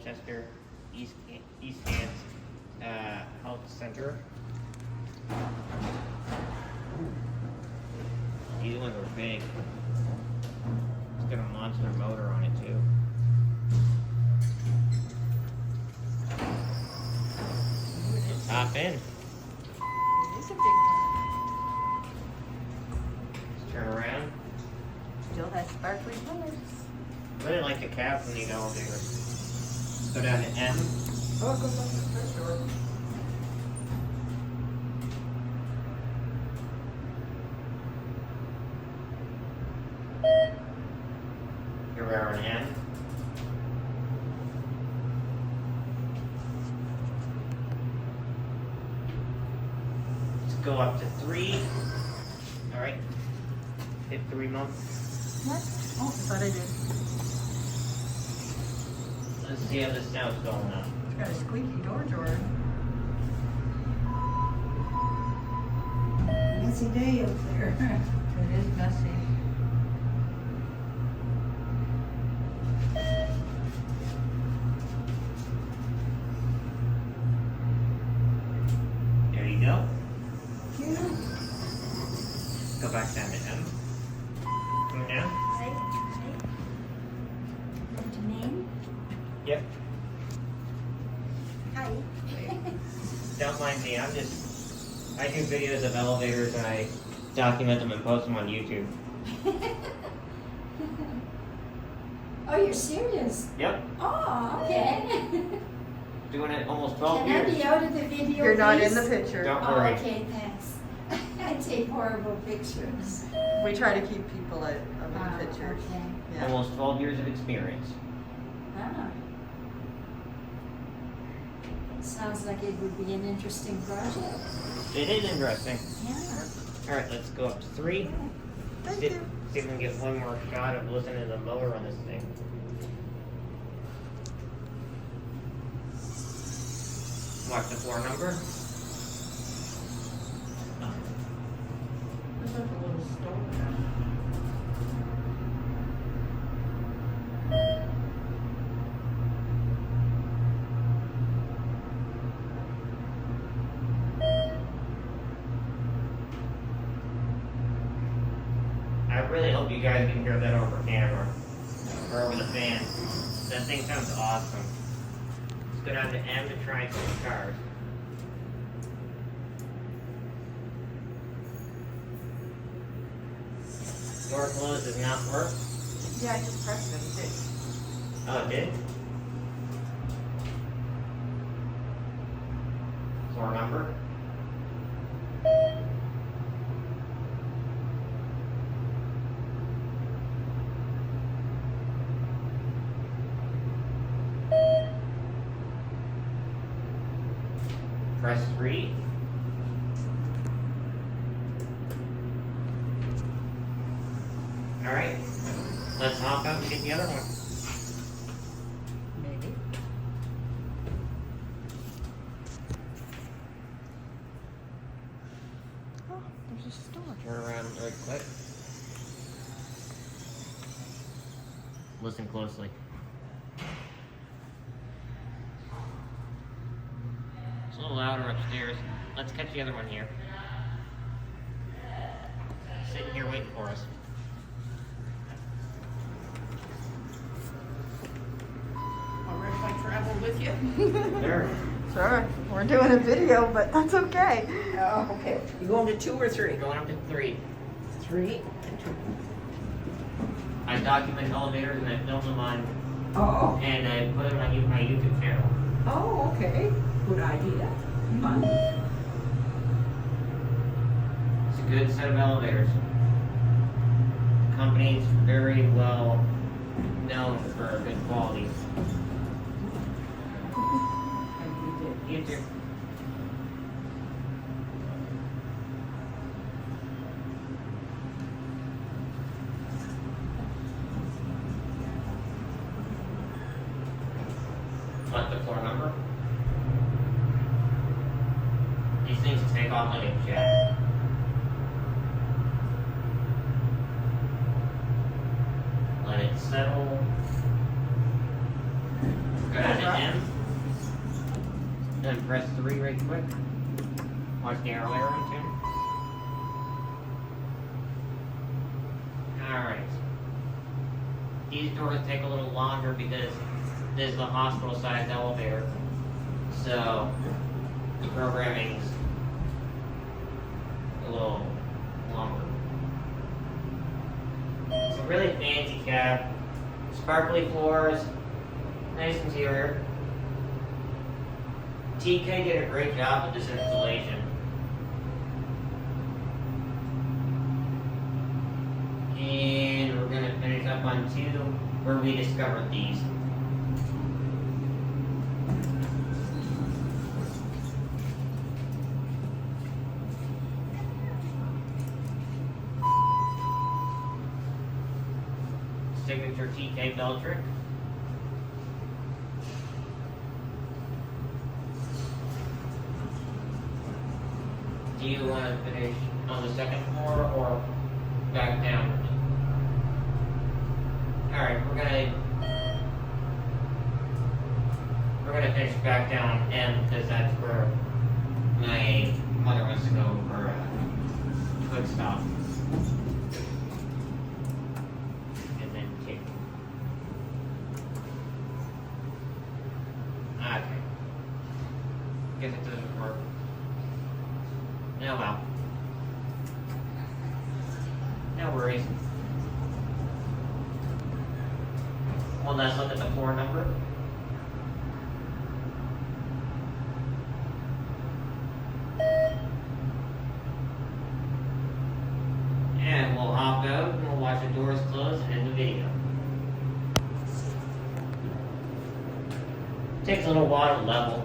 Colechester, East Hants Health Center. These ones are big. It's got a monster motor on it too. Let's hop in. It is a big one. Let's turn around. Still has sparkly colors. Really like the cabs in these elevators. Go down to M. Oh, it goes up the first door. Here we are in M. Let's go up to 3. All right. Hit 3 months. What? Oh, I thought I did. Let's see how this sound's going now. It's got a squeaky door, Jordan. Messy day up there. It is messy. There you go. Yeah. Go back down to M. Come down. Hi. Come to Maine. Yep. Hi. Don't mind me. I do videos of elevators and I document them and post them on YouTube. Oh, you're serious? Yep. Oh, okay. Doing it almost 12 Can I years. be out of the video, You're not in please? the picture. Don't Oh, worry. okay, thanks. I take horrible pictures. We try to keep people out of the pictures. Okay. Yeah. Almost 12 years of experience. Ah. Sounds like it would be an interesting project. It is interesting. Yeah. Alright, let's go up to 3. Thank See you. if we can get one more shot of listening to the motor on this thing. Watch the floor number. There's like a little store. I really hope you guys can hear that over camera. Or over the fan. That thing sounds awesome. Let's go down to M to try and switch cars. Door close does not work. Yeah, I just pressed it. Oh, it did? Floor number. Press 3. Alright, let's hop out and get the other one. Maybe. Oh, there's a store. Turn around really quick. Listen closely. It's a little louder upstairs. Let's catch the other one here. Sitting here waiting for us. Alright, if I travel with you? There. Sure. We're doing a video, but that's okay. Oh, okay. You going to 2 or 3? Going up to 3. 3 and 2. I document elevators and I film them on, Oh, and I put them on my YouTube channel. oh, okay. Good idea. Fun. It's a good set of elevators. The company's very well known for good quality. And you did. You too. What, the floor number? These things take off like a jet. Let it settle. Go ahead. Yeah. M. Then press 3 right quick. Watch the arrow on too. Alright. These doors take a little longer because this is the hospital size elevator. So the programming's a little longer. It's a really fancy cab. Sparkly floors, nice interior. TK did a great job with this installation. And we're gonna finish up on 2 where we discovered these. Signature TK bell trick. Do you want to finish on the 2nd floor or back down? Alright, we're gonna finish back down M because that's where my mother wants to go for a quick stop. And then kick. Okay. Guess it doesn't work. Oh well. No worries. Well, let's look at the floor number. And we'll hop out and we'll watch the doors close and end the video. Takes a little while to level.